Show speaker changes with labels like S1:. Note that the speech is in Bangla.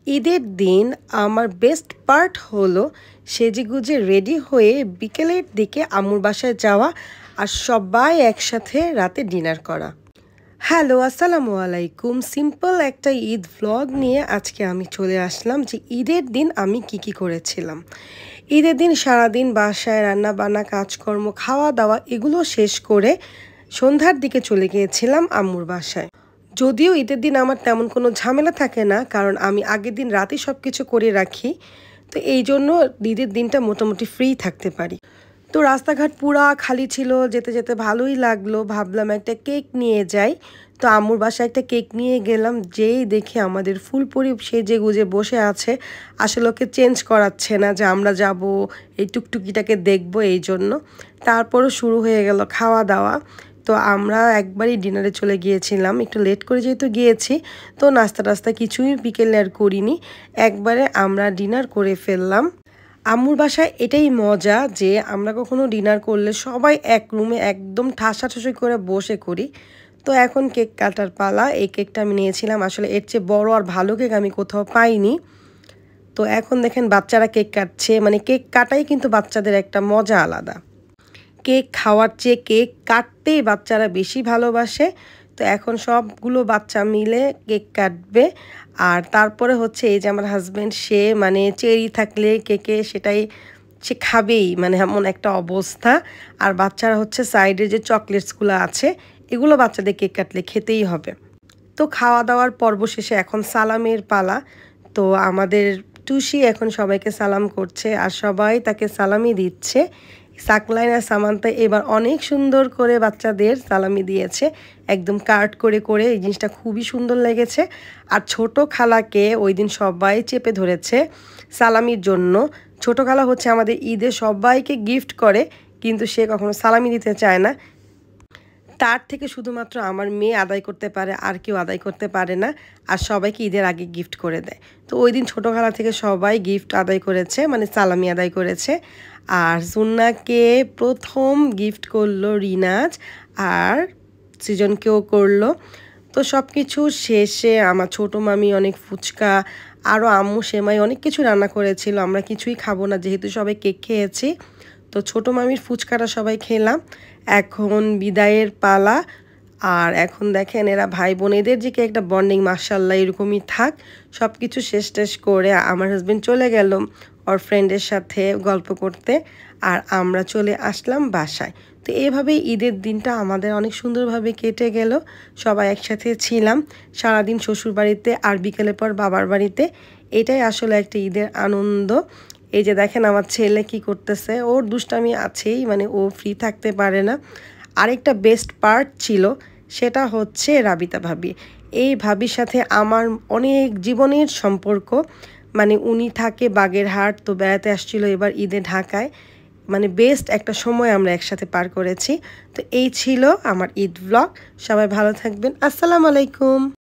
S1: ঈদের দিন আমার বেস্ট পার্ট হলো সেজেগুজে রেডি হয়ে বিকেলের দিকে আম্মুর বাসায় যাওয়া আর সবাই একসাথে রাতে ডিনার করা। হ্যালো, আসসালামু আলাইকুম। সিম্পল একটা ঈদ ভ্লগ নিয়ে আজকে আমি চলে আসলাম যে ঈদের দিন আমি কি করেছিলাম। ঈদের দিন সারাদিন বাসায় রান্না বান্না কাজকর্ম খাওয়া দাওয়া এগুলো শেষ করে সন্ধ্যার দিকে চলে গিয়েছিলাম আম্মুর বাসায়। যদিও ঈদের দিন আমার তেমন কোনো ঝামেলা থাকে না, কারণ আমি আগের দিন রাতেই সব কিছু করে রাখি। তো এই জন্য ঈদের দিনটা মোটামুটি ফ্রি থাকতে পারি। তো রাস্তাঘাট পুরা খালি ছিল, যেতে যেতে ভালোই লাগলো। ভাবলাম একটা কেক নিয়ে যাই। তো আম্মুর বাসায় একটা কেক নিয়ে গেলাম। যেই দেখি আমাদের ফুলপরি সেজে গুজে বসে আছে, আসলে ওকে চেঞ্জ করাচ্ছে না যে আমরা যাব এই টুকটুকিটাকে দেখবো, এই জন্য। তারপরও শুরু হয়ে গেল খাওয়া দাওয়া। তো আমরা একবারই ডিনারে চলে গিয়েছিলাম, একটু লেট করে যেহেতু গিয়েছি। তো নাস্তা টাস্তা কিছুই বিকেলে আর করিনি, একবারে আমরা ডিনার করে ফেললাম। আম্মুর বাসায় এটাই মজা যে আমরা কখনো ডিনার করলে সবাই এক রুমে একদম ঠাসাঠাসি করে বসে করি। তো এখন কেক কাটার পালা। এই কেকটা আমি নিয়েছিলাম, আসলে এর চেয়ে বড় আর ভালো কেক আমি কোথাও পাইনি। তো এখন দেখেন বাচ্চারা কেক কাটছে, মানে কেক কাটাই কিন্তু বাচ্চাদের একটা মজা আলাদা। কেক খাওয়ার চেয়ে কেক কাটতেই বাচ্চারা বেশি ভালোবাসে। তো এখন সবগুলো বাচ্চা মিলে কেক কাটবে। আর তারপরে হচ্ছে এই যে আমার হাজব্যান্ড, সে মানে চেরি থাকলে কেকে সেটাই সে খাবেই, মানে এমন একটা অবস্থা। আর বাচ্চারা হচ্ছে সাইডে যে চকলেটসগুলো আছে এগুলো বাচ্চাদের কেক কাটলে খেতেই হবে। তো খাওয়া দাওয়ার পর্ব শেষে এখন সালামের পালা। তো আমাদের টুসি এখন সবাইকে সালাম করছে আর সবাই তাকে সালামি দিচ্ছে। সাকলাইন আর সামান্তা এবার অনেক সুন্দর করে বাচ্চাদের সালামি দিয়েছে, একদম কার্ড করে করে। এই জিনিসটা খুবই সুন্দর লেগেছে। আর ছোট খালাকে ওই দিন সবাই চেপে ধরেছে সালামির জন্য। ছোট খালা হচ্ছে আমাদের ঈদে সবাইকে গিফট করে, কিন্তু সে কখনো সালামি দিতে চায় না। তার থেকে শুধুমাত্র আমার মেয়ে আদায় করতে পারে, আর কেউ আদায় করতে পারে না। আর সবাইকে ঈদের আগে গিফট করে দেয়। তো ওই দিন ছোটো খালা থেকে সবাই গিফট আদায় করেছে, মানে সালামি আদায় করেছে। আর সুন্নাকে প্রথম গিফট করলো রিনাজ, আর সৃজনকেও করলো। তো সব কিছু শেষে আমার ছোটো মামি অনেক ফুচকা, আরও আম্মু সেমাই অনেক কিছু রান্না করেছিল। আমরা কিছুই খাবো না যেহেতু সবাই কেক খেয়েছি। তো ছোটো মামির ফুচকাটা সবাই খেলাম। এখন বিদায়ের পালা। আর এখন দেখেন এরা ভাই বোন, এদের যে কি একটা বন্ডিং, মাশাল্লাহ এরকমই থাক। সব কিছু শেষ টেস করে আমার হাজব্যান্ড চলে গেল ওর ফ্রেন্ডের সাথে গল্প করতে, আর আমরা চলে আসলাম বাসায়। তো এভাবেই ঈদের দিনটা আমাদের অনেক সুন্দরভাবে কেটে গেল। সবাই একসাথে ছিলাম সারাদিন শ্বশুর বাড়িতে আর বিকেলের পর বাবার বাড়িতে। এটাই আসলে একটা ঈদের আনন্দ। এই যে দেখেন আমার ছেলে কি করতেছে, ওর দুষ্টামি আছেই, মানে ও ফ্রি থাকতে পারে না। আরেকটা বেস্ট পার্ট ছিল, সেটা হচ্ছে রাবিতা ভাবি। এই ভাবির সাথে আমার অনেক জীবনের সম্পর্ক। মানে উনি থাকে বাগেরহাট, তো বেড়াতে আসছিল এবার ঈদে ঢাকায়। মানে বেস্ট একটা সময় আমরা একসাথে পার করেছি। তো এই ছিল আমার ঈদ ব্লগ। সবাই ভালো থাকবেন। আসসালামু আলাইকুম।